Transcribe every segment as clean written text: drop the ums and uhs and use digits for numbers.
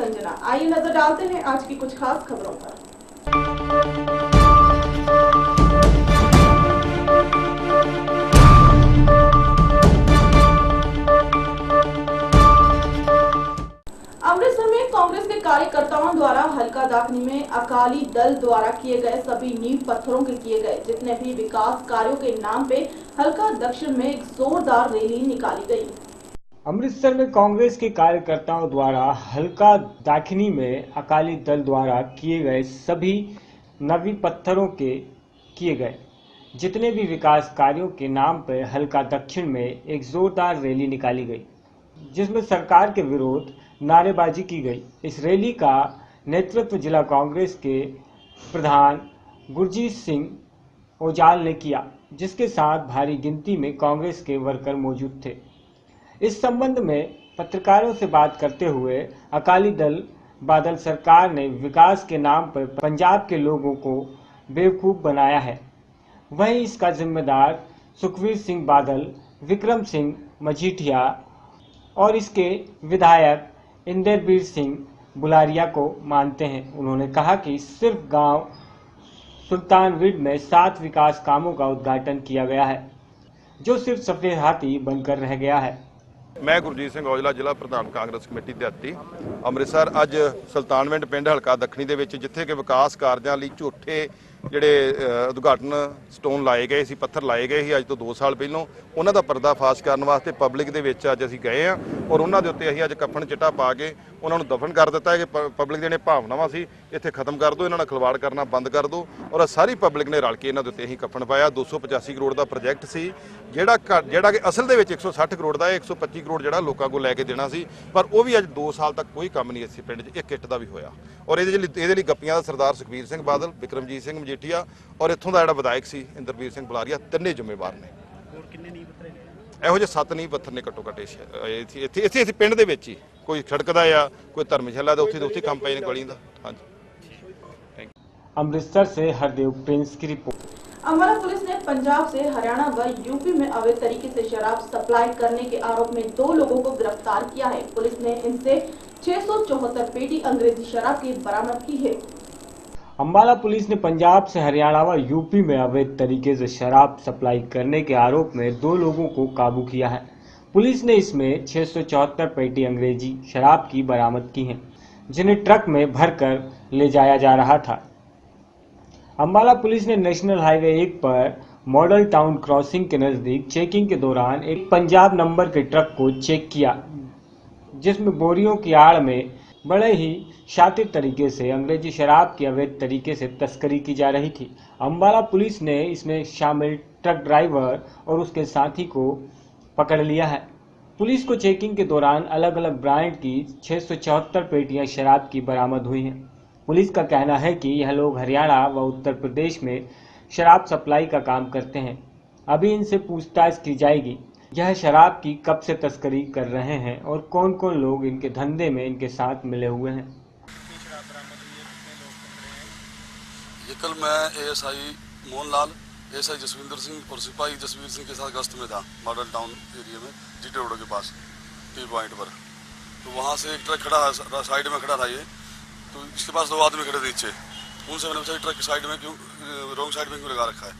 संजना। आइए नजर डालते हैं आज की कुछ खास खबरों पर। अमृतसर में कांग्रेस के कार्यकर्ताओं द्वारा हल्का दाखनी में अकाली दल द्वारा किए गए सभी नींव पत्थरों के किए गए जितने भी विकास कार्यों के नाम पे हल्का दक्षिण में एक जोरदार रैली निकाली गई। अमृतसर में कांग्रेस के कार्यकर्ताओं द्वारा हल्का दाखनी में अकाली दल द्वारा किए गए सभी नींव पत्थरों के किए गए जितने भी विकास कार्यों के नाम पर हल्का दक्षिण में एक जोरदार रैली निकाली गई जिसमें सरकार के विरोध नारेबाजी की गई। इस रैली का नेतृत्व जिला कांग्रेस के प्रधान गुरजीत सिंह ओजाल ने किया जिसके साथ भारी गिनती में कांग्रेस के वर्कर मौजूद थे। इस संबंध में पत्रकारों से बात करते हुए अकाली दल बादल सरकार ने विकास के नाम पर पंजाब के लोगों को बेवकूफ़ बनाया है, वहीं इसका जिम्मेदार सुखबीर सिंह बादल, विक्रम सिंह मजीठिया और इसके विधायक इंद्रबीर सिंह बुलारिया को मानते हैं। उन्होंने कहा कि सिर्फ गांव सुल्तानविड में 7 विकास कामों का उद्घाटन किया गया है जो सिर्फ सफेद हाथी बनकर रह गया है। मैं गुरजीत सिंह औजला ਜ਼ਿਲ੍ਹਾ ਪ੍ਰਧਾਨ ਕਾਂਗਰਸ ਕਮੇਟੀ ਦਿਹਾਤੀ ਅੰਮ੍ਰਿਤਸਰ ਅੱਜ ਸੁਲਤਾਨਵਿੰਡ ਪਿੰਡ ਹਲਕਾ ਦੱਖਣੀ ਦੇ ਵਿੱਚ ਜਿੱਥੇ ਕਿ ਵਿਕਾਸ ਕਾਰਜਾਂ ਲਈ ਝੂਠੇ ਜਿਹੜੇ ਉਦਘਾਟਨ ਸਟੋਨ ਲਾਏ ਗਏ ਸੀ, ਪੱਥਰ ਲਾਏ ਗਏ ਸੀ ਅੱਜ ਤੋਂ 2 ਸਾਲ ਪਹਿਲਾਂ, ਉਹਨਾਂ ਦਾ ਪਰਦਾਫਾਸ਼ ਕਰਨ ਵਾਸਤੇ ਪਬਲਿਕ ਦੇ ਵਿੱਚ ਅੱਜ ਅਸੀਂ ਗਏ ਆ ਔਰ ਉਹਨਾਂ ਦੇ ਉੱਤੇ ਅਸੀਂ ਅੱਜ ਕਫਨ ਚਿੱਟਾ ਪਾ ਕੇ ਉਹਨਾਂ ਨੂੰ ਦਫਨ ਕਰ ਦਿੱਤਾ ਹੈ ਕਿ ਪਬਲਿਕ ਦੀਆਂ ਭਾਵਨਾਵਾਂ ਸੀ ਇੱਥੇ ਖਤਮ ਕਰ ਦਿਓ, ਇਹਨਾਂ ਨਾਲ ਖਿਲਵਾੜ ਕਰਨਾ ਬੰਦ ਕਰ ਦਿਓ ਔਰ ਸਾਰੀ ਪਬਲਿਕ ਨੇ ਰਲ ਕੇ ਇਹਨਾਂ ਦੇ ਉੱਤੇ ਅਸੀਂ ਕਫਨ ਪਾਇਆ। 285 ਕਰੋੜ ਦਾ ਪ੍ਰੋਜੈਕਟ ਸੀ ਜਿਹੜਾ ਕਿ ਅਸਲ ਦੇ ਵਿੱਚ 160 ਕਰੋੜ ਦਾ 125 ਕਰੋੜ ਜਿਹੜਾ ਲੋਕਾਂ ਕੋਲ ਲੈ ਕੇ ਦੇਣਾ ਸੀ, ਪਰ ਉਹ ਵੀ ਅੱਜ 2 ਸਾਲ ਤੱਕ ਕੋਈ ਕੰਮ ਨਹੀਂ ਇਸ ਪਿੰਡ 'ਚ ਇੱਕ ਇੱਟ ਦਾ ਵੀ ਹੋਇਆ ਔਰ ਇਹਦੇ ਲਈ ਗੱਪੀਆਂ ਦਾ ਸਰਦਾਰ ਸੁਖਬੀਰ ਸਿੰਘ ਬਾਦਲ, ਵਿਕਰਮਜੀਤ ਸਿੰਘ ਮਜੀਠੀਆ ਔਰ ਇੱਥੋਂ ਦਾ ਜਿਹੜਾ ਵਿਧਾਇਕ ਸੀ ਇੰਦਰਬੀਰ ਸਿੰਘ ਬੁਲਾਰੀਆ ਤਿੰਨੇ ਜ਼ਿੰਮੇਵਾਰ ਨੇ। ਹੋਰ ਕਿੰਨੇ ਨੀਂਹ ਪੱਥਰ ਨੇ? ਇਹੋ ਜਿਹੇ 7 ਨੀਂਹ ਪੱਥਰ ਨੇ ਘੱਟੋ ਘੱਟ ਇੱਥੇ ਪਿੰਡ ਦੇ ਵਿੱਚ ਹੀ, ਕੋਈ ਸੜਕ ਦਾ ਆ, ਕੋਈ ਧਰਮਸ਼ਾਲਾ ਦਾ, ਉੱਥੇ ਕੰਮ ਪਏ ਨੇ ਗਲੀ ਦਾ। ਹਾਂਜੀ। अमृतसर से हरदेव प्रिंस की रिपोर्ट। अम्बाला पुलिस ने पंजाब से हरियाणा व यूपी में अवैध तरीके से शराब सप्लाई करने के आरोप में 2 लोगों को गिरफ्तार किया है। पुलिस ने इनसे 674 पेटी अंग्रेजी शराब की बरामद की है। अम्बाला पुलिस ने पंजाब से हरियाणा व यूपी में अवैध तरीके से शराब सप्लाई करने के आरोप में 2 लोगों को काबू किया है। पुलिस ने इसमें 674 पेटी अंग्रेजी शराब की बरामद की है जिन्हें ट्रक में भरकर ले जाया जा रहा था। अम्बाला पुलिस ने नेशनल हाईवे 1 पर मॉडल टाउन क्रॉसिंग के नज़दीक चेकिंग के दौरान एक पंजाब नंबर के ट्रक को चेक किया जिसमें बोरियों की आड़ में बड़े ही शातिर तरीके से अंग्रेजी शराब की अवैध तरीके से तस्करी की जा रही थी। अम्बाला पुलिस ने इसमें शामिल ट्रक ड्राइवर और उसके साथी को पकड़ लिया है। पुलिस को चेकिंग के दौरान अलग अलग ब्रांड की 674 पेटियां शराब की बरामद हुई हैं। पुलिस का कहना है कि यह लोग हरियाणा व उत्तर प्रदेश में शराब सप्लाई का काम करते हैं। अभी इनसे पूछताछ की जाएगी यह शराब की कब से तस्करी कर रहे हैं और कौन कौन लोग इनके धंधे में इनके साथ मिले हुए हैं। ये कल मैं एएसआई मोहनलाल, एएसआई जसविंदर सिंह और सिपाही जसवीर सिंह के साथ गश्त में था मॉडल टाउन एरिया में जीटे रोड के पास टी पॉइंट पर। तो वहाँ से एक ट्रक खड़ा साइड में खड़ा था ये, तो इसके पास 2 आदमी खड़े थे नीचे। उनसे मैंने पूछा ट्रक की साइड में क्यों, रॉन्ग साइड में क्यों लगा रखा है,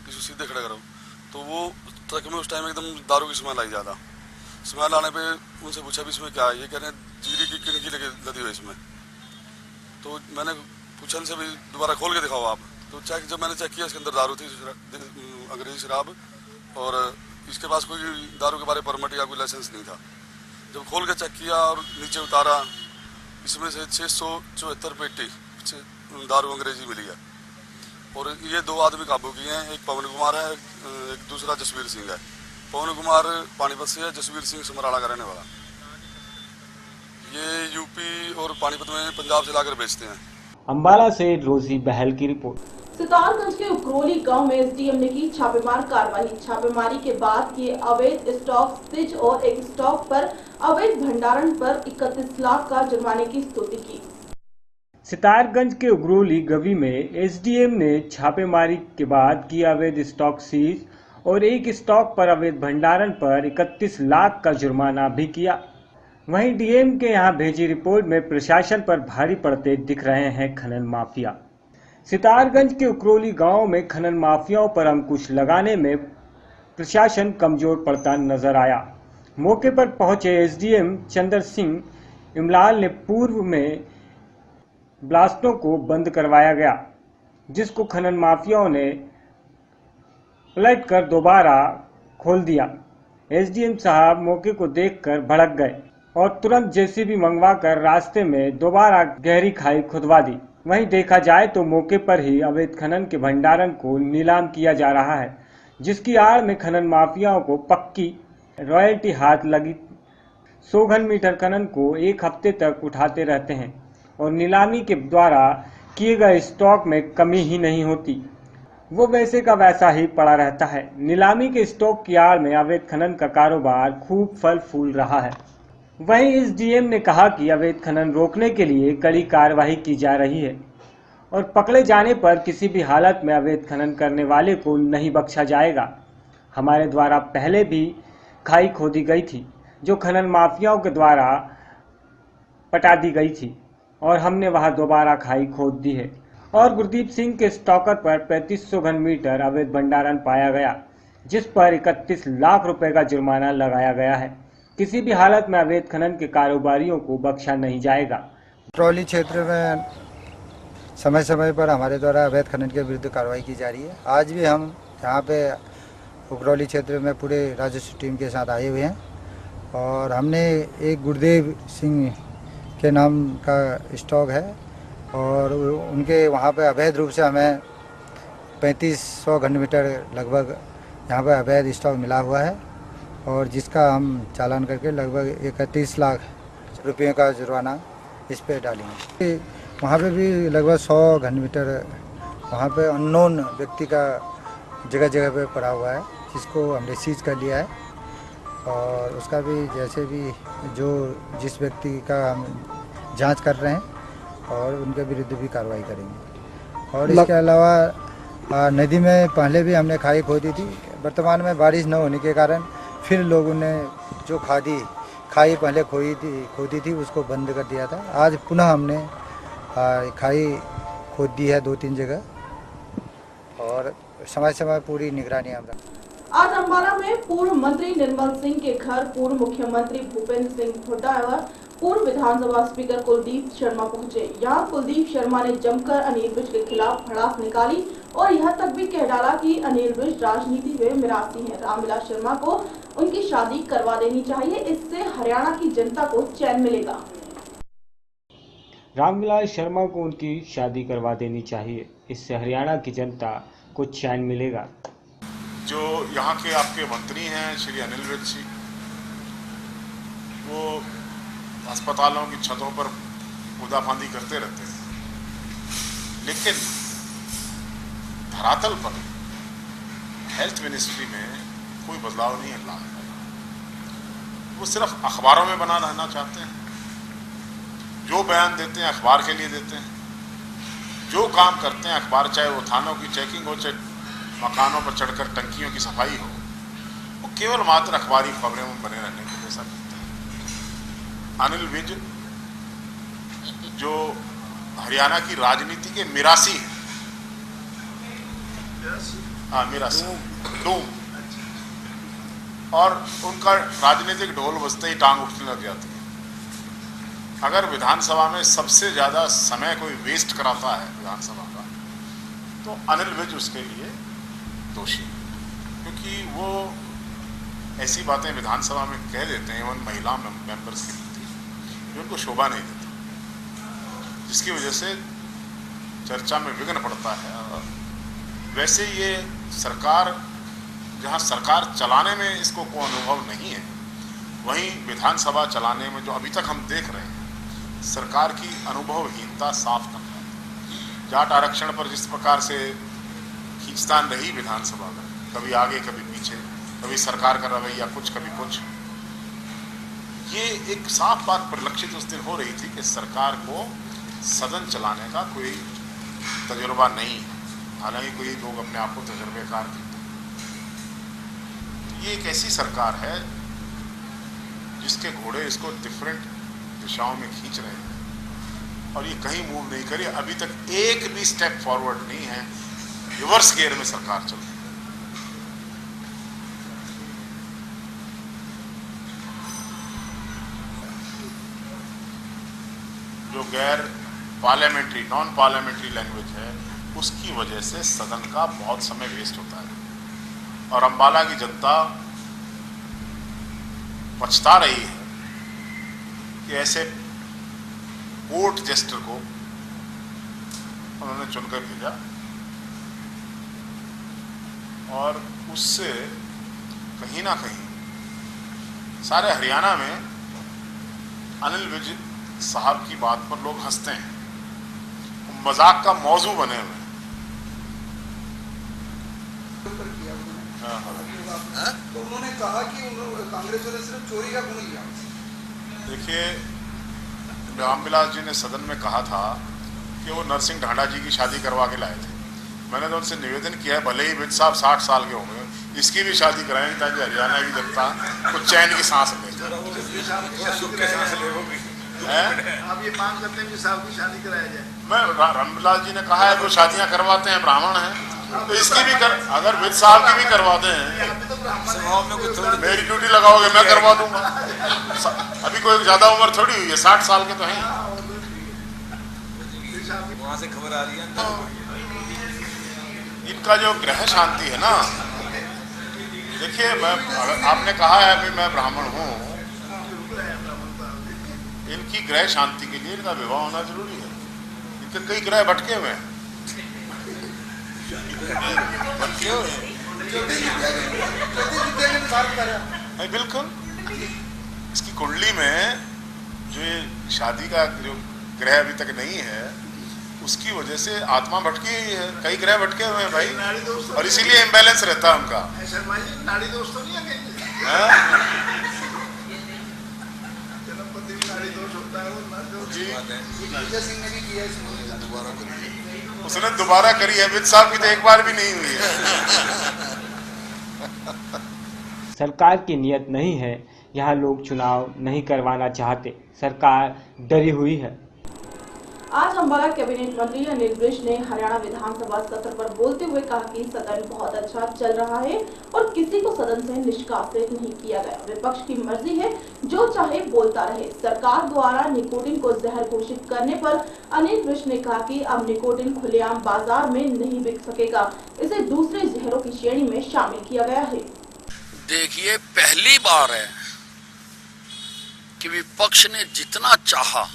इसको सीधे खड़ा करो। तो वो ट्रक में उस टाइम एकदम दारू की स्मेल आई ज़्यादा। स्मेल आने पे उनसे पूछा भी इसमें क्या है, ये कह रहे हैं जीरी की किनकी लदी हुई इसमें। तो मैंने पूछा इनसे भी दोबारा खोल के दिखाओ आप। तो जब मैंने चेक किया इसके अंदर दारू थी, अंग्रेजी शराब, और इसके पास कोई दारू के बारे परमिट या कोई लाइसेंस नहीं था। जब खोल के चेक किया और नीचे उतारा, इसमें से 674 पेटी दारू अंग्रेजी मिली है और ये 2 आदमी काबू किए हैं। एक पवन कुमार है, एक दूसरा जसवीर सिंह है। पवन कुमार पानीपत से है, जसवीर सिंह समराला का रहने वाला। ये यूपी और पानीपत में पंजाब से लाकर बेचते हैं। अम्बाला से रोजी बहल की रिपोर्ट। सितारगंज के उकरोली गांव में एसडीएम ने की छापेमार कार्रवाई। छापेमारी के बाद किए अवैध स्टॉक सीज और एक स्टॉक पर अवैध भंडारण पर 31 लाख का जुर्माने की स्तुति की। सितारगंज के उगरोली गवी में एसडीएम ने छापेमारी के बाद किया अवैध स्टॉक सीज और एक स्टॉक पर अवैध भंडारण पर 31 लाख का जुर्माना भी किया। वहीं डीएम के यहाँ भेजी रिपोर्ट में प्रशासन पर भारी पड़ते दिख रहे हैं खनन माफिया। सितारगंज के उकरोली गांव में खनन माफियाओं पर अंकुश लगाने में प्रशासन कमजोर पड़ता नजर आया। मौके पर पहुंचे एसडीएम चंद्र सिंह इमलाल ने पूर्व में ब्लास्टों को बंद करवाया गया, जिसको खनन माफियाओं ने पलटकर दोबारा खोल दिया। एसडीएम साहब मौके को देखकर भड़क गए और तुरंत जेसीबी मंगवाकर रास्ते में दोबारा गहरी खाई खुदवा दी। वहीं देखा जाए तो मौके पर ही अवैध खनन के भंडारण को नीलाम किया जा रहा है, जिसकी आड़ में खनन माफियाओं को पक्की रॉयल्टी हाथ लगी। 100 घन मीटर खनन को एक हफ्ते तक उठाते रहते हैं और नीलामी के द्वारा किए गए स्टॉक में कमी ही नहीं होती, वो वैसे का वैसा ही पड़ा रहता है। नीलामी के स्टॉक की आड़ में अवैध खनन का कारोबार खूब फल फूल रहा है। वहीं इस डीएम ने कहा कि अवैध खनन रोकने के लिए कड़ी कार्रवाई की जा रही है और पकड़े जाने पर किसी भी हालत में अवैध खनन करने वाले को नहीं बख्शा जाएगा। हमारे द्वारा पहले भी खाई खोदी गई थी, जो खनन माफियाओं के द्वारा पटा दी गई थी और हमने वहां दोबारा खाई खोद दी है। और गुरदीप सिंह के स्टॉकर पर 3500 घन मीटर अवैध भंडारण पाया गया, जिस पर 31 लाख रुपए का जुर्माना लगाया गया है। किसी भी हालत में अवैध खनन के कारोबारियों को बख्शा नहीं जाएगा। उकरौली क्षेत्र में समय समय पर हमारे द्वारा अवैध खनन के विरुद्ध कार्रवाई की जा रही है। आज भी हम यहाँ पे उकरौली क्षेत्र में पूरे राजस्व टीम के साथ आए हुए हैं और हमने एक गुरदेव सिंह के नाम का स्टॉक है और उनके वहाँ पे अवैध रूप से हमें 3500 घन मीटर लगभग यहाँ पे अवैध स्टॉक मिला हुआ है और जिसका हम चालान करके लगभग 31 लाख रुपये का जुर्माना इस पे डालेंगे। वहाँ पे भी लगभग 100 घन मीटर वहाँ पे अननोन व्यक्ति का जगह जगह पे पड़ा हुआ है, जिसको हमने सीज कर लिया है और उसका भी जैसे भी जो जिस व्यक्ति का हम जांच कर रहे हैं और उनके विरुद्ध भी कार्रवाई करेंगे। और इसके अलावा नदी में पहले भी हमने खाई खोदी थी। वर्तमान में बारिश न होने के कारण फिर लोगों ने जो खाई पहले खोदी थी उसको बंद कर दिया था। आज पुनः हमने खाई खोद दी है 2-3 जगह और समय समय पूरी निगरानी हम रखें। आज अम्बाला में पूर्व मंत्री निर्मल सिंह के घर पूर्व मुख्यमंत्री भूपेंद्र सिंह हुड्डा और पूर्व विधानसभा स्पीकर कुलदीप शर्मा पहुंचे। यहां कुलदीप शर्मा ने जमकर अनिल विज के खिलाफ भड़ास निकाली और यह तक भी कह डाला कि अनिल विज राजनीति में मिरासी हैं। रामविलास शर्मा को उनकी शादी करवा देनी चाहिए, इससे हरियाणा की जनता को चैन मिलेगा। रामविलास शर्मा को उनकी शादी करवा देनी चाहिए, इससे हरियाणा की जनता को चैन मिलेगा। जो यहाँ के आपके मंत्री हैं श्री अनिल विज जी, वो अस्पतालों की छतों पर मुद्दाफांदी करते रहते हैं, लेकिन धरातल पर हेल्थ मिनिस्ट्री में कोई बदलाव नहीं है। वो सिर्फ अखबारों में बना रहना चाहते हैं। जो बयान देते हैं अखबार के लिए देते हैं, जो काम करते हैं अखबार, चाहे वो थानों की चेकिंग हो, चाहे मकानों पर चढ़कर टंकियों की सफाई हो, वो केवल मात्र अखबारी खबरें में बने रहने के लिए ऐसा करते हैं। अनिल विज जो हरियाणा की राजनीति के मिरासी हैं, मिरासी डूम, और उनका राजनीतिक ढोल बजते ही टांग उठने लग जाती है। अगर विधानसभा में सबसे ज्यादा समय कोई वेस्ट कराता है विधानसभा का, तो अनिल विज उसके लिए दोषी, क्योंकि वो ऐसी बातें विधानसभा में कह देते हैं उन महिला मेंबर्स के प्रति जो उनको शोभा नहीं देता, जिसकी वजह से चर्चा में विघ्न पड़ता है। और वैसे ये सरकार, जहां सरकार चलाने में इसको कोई अनुभव नहीं है, वहीं विधानसभा चलाने में जो अभी तक हम देख रहे हैं, सरकार की अनुभवहीनता साफ कर रहा है। जाट आरक्षण पर जिस प्रकार से खींचतान रही विधानसभा में, कभी आगे कभी पीछे, कभी सरकार का रवैया कुछ कभी कुछ, ये एक साफ बात परिलक्षित उस दिन हो रही थी कि सरकार को सदन चलाने का कोई तजुर्बा नहीं है। हालांकि कोई लोग अपने आप को तजुर्बेकार कहते हैं। ये एक ऐसी सरकार है इसके घोड़े इसको डिफरेंट दिशाओं में खींच रहे हैं और ये कहीं मूव नहीं करी। अभी तक एक भी स्टेप फॉरवर्ड नहीं है, रिवर्स गियर में सरकार चल रही है। जो गैर पार्लियामेंट्री नॉन पार्लियामेंट्री लैंग्वेज है उसकी वजह से सदन का बहुत समय वेस्ट होता है और अंबाला की जनता पछता रही है कि ऐसे कोर्ट जेस्टर को उन्होंने चुनकर भेजा और उससे कहीं ना कहीं सारे हरियाणा में अनिल विज साहब की बात पर लोग हंसते हैं, मजाक का मौजू बने हुए हैं। तो उन्होंने कहा कि कांग्रेस ने सिर्फ चोरी का गुण लिया। देखिए, रामविलास जी ने सदन में कहा था कि वो नरसिंह ढांडा जी की शादी करवा के लाए थे। मैंने तो उनसे निवेदन किया है, भले ही विज साहब 60 साल के होंगे, इसकी भी शादी कराएंगे ताकि हरियाणा की जनता कुछ चैन की सांस ले। आप ये मांग करते हैं कि साहब की शादी कराया जाए? मैं रामविलास जी ने कहा है वो शादियां करवाते हैं, ब्राह्मण हैं, तो इसकी भी अगर विज साहब की भी करवाते हैं, मेरी ड्यूटी लगाओगे मैं करवा दूंगा। अभी कोई ज्यादा उम्र थोड़ी हुई है, 60 साल के तो हैं। वहां से खबर आ रही है इनका जो ग्रह शांति है ना, देखिए आपने कहा है कि मैं ब्राह्मण हूँ, इनकी ग्रह शांति के लिए इनका विवाह होना जरूरी है। इनके कई ग्रह भटके हुए हैं, नहीं बिल्कुल। इसकी कुंडली में जो ये शादी का जो ग्रह अभी तक नहीं है उसकी वजह से आत्मा भटकी हुई है, कई ग्रह भटके हुए हैं भाई, और इसीलिए इम्बैलेंस रहता है उनका। नाड़ी दोस्त तो नहीं है उसने दोबारा करी है, विज साहब की तो एक बार भी नहीं हुई है। सरकार की नियत नहीं है, यहाँ लोग चुनाव नहीं करवाना चाहते, सरकार डरी हुई है। आज अंबाला कैबिनेट मंत्री अनिल विज ने हरियाणा विधानसभा सत्र पर बोलते हुए कहा कि सदन बहुत अच्छा चल रहा है और किसी को सदन से निष्कासित नहीं किया गया। विपक्ष की मर्जी है, जो चाहे बोलता रहे। सरकार द्वारा निकोटिन को जहर घोषित करने पर अनिल विज ने कहा कि अब निकोटिन खुलेआम बाजार में नहीं बिक सकेगा, इसे दूसरे जहरों की श्रेणी में शामिल किया गया है। देखिए, पहली बार है कि विपक्ष ने जितना चाहा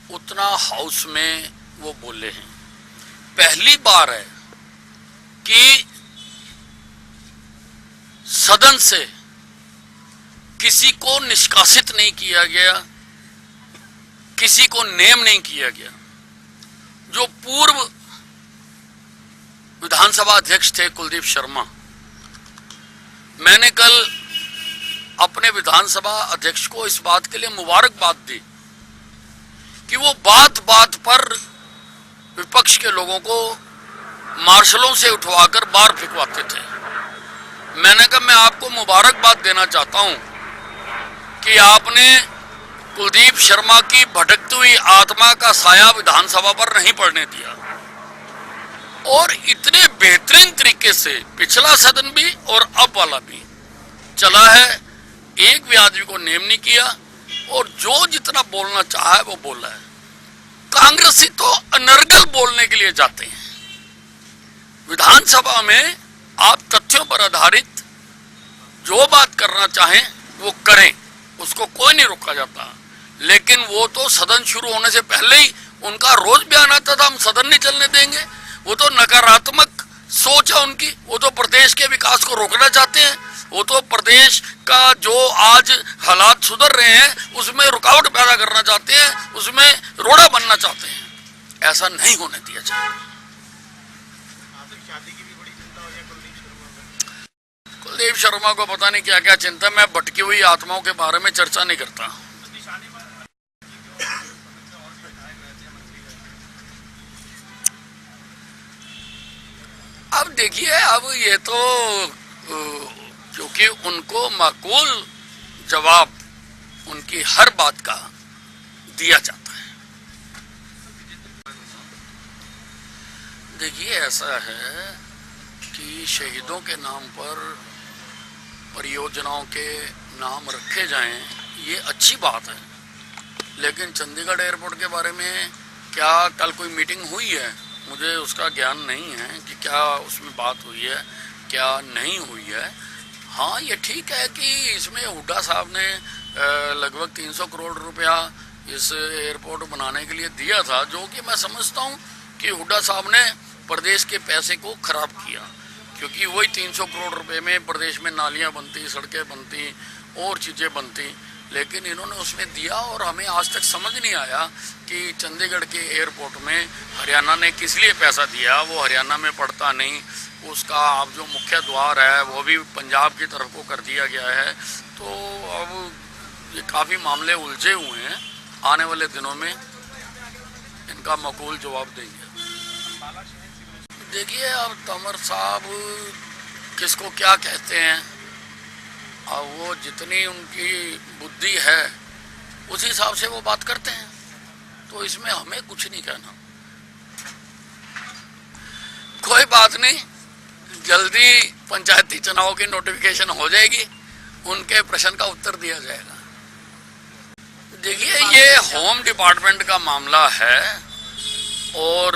उतना हाउस में वो बोले हैं। पहली बार है कि सदन से किसी को निष्कासित नहीं किया गया, किसी को नेम नहीं किया गया। जो पूर्व विधानसभा अध्यक्ष थे कुलदीप शर्मा, मैंने कल अपने विधानसभा अध्यक्ष को इस बात के लिए मुबारकबाद दी कि वो बात बात पर विपक्ष के लोगों को मार्शलों से उठवाकर बाहर फेंकवाते थे। मैंने कहा मैं आपको मुबारकबाद देना चाहता हूं कि आपने कुलदीप शर्मा की भटकती हुई आत्मा का साया विधानसभा पर नहीं पड़ने दिया और इतने बेहतरीन तरीके से पिछला सदन भी और अब वाला भी चला है। एक भी आदमी को नेम नहीं किया और जो जितना बोलना चाहा है वो बोला है। कांग्रेसी तो अनर्गल बोलने के लिए जाते हैं। विधानसभा में आप तथ्यों पर आधारित जो बात करना चाहें वो करें, उसको कोई नहीं रोका जाता। लेकिन वो तो सदन शुरू होने से पहले ही उनका रोज बयान आता था हम सदन नहीं चलने देंगे। वो तो नकारात्मक सोच है उनकी। वो तो प्रदेश के विकास को रोकना चाहते हैं। वो तो प्रदेश का जो आज हालात सुधर रहे हैं उसमें रुकावट पैदा करना चाहते हैं, उसमें रोड़ा बनना चाहते हैं। ऐसा नहीं होने दिया जाए। कुलदीप शर्मा को पता नहीं क्या क्या चिंता। मैं भटकी हुई आत्माओं के बारे में चर्चा नहीं करता। अब देखिए, अब ये तो क्योंकि उनको माकूल जवाब उनकी हर बात का दिया जाता है। देखिए, ऐसा है कि शहीदों के नाम पर परियोजनाओं के नाम रखे जाएं, ये अच्छी बात है, लेकिन चंडीगढ़ एयरपोर्ट के बारे में क्या कल कोई मीटिंग हुई है? मुझे उसका ज्ञान नहीं है कि क्या उसमें बात हुई है, क्या नहीं हुई है। हाँ, ये ठीक है कि इसमें हुड्डा साहब ने लगभग 300 करोड़ रुपया इस एयरपोर्ट बनाने के लिए दिया था, जो कि मैं समझता हूँ कि हुड्डा साहब ने प्रदेश के पैसे को खराब किया, क्योंकि वही 300 करोड़ रुपए में प्रदेश में नालियाँ बनती, सड़कें बनती और चीज़ें बनती, लेकिन इन्होंने उसमें दिया और हमें आज तक समझ नहीं आया कि चंडीगढ़ के एयरपोर्ट में हरियाणा ने किस लिए पैसा दिया। वो हरियाणा में पड़ता नहीं, उसका अब जो मुख्य द्वार है वो भी पंजाब की तरफ को कर दिया गया है। तो अब ये काफ़ी मामले उलझे हुए हैं, आने वाले दिनों में इनका मकबूल जवाब देंगे। देखिए, अब तंवर साहब किसको क्या कहते हैं, अब वो जितनी उनकी बुद्धि है उस हिसाब से वो बात करते हैं, तो इसमें हमें कुछ नहीं कहना। कोई बात नहीं, जल्दी पंचायती चुनाव की नोटिफिकेशन हो जाएगी, उनके प्रश्न का उत्तर दिया जाएगा। देखिए, ये होम डिपार्टमेंट का मामला है और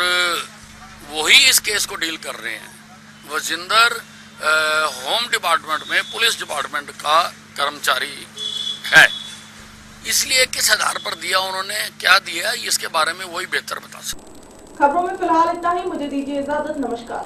वही इस केस को डील कर रहे हैं। वजिंदर होम डिपार्टमेंट में पुलिस डिपार्टमेंट का कर्मचारी है, इसलिए किस आधार पर दिया, उन्होंने क्या दिया, इसके बारे में वही बेहतर बता सकते। खबरों में फिलहाल इतना ही, मुझे दीजिए इजाजत, नमस्कार।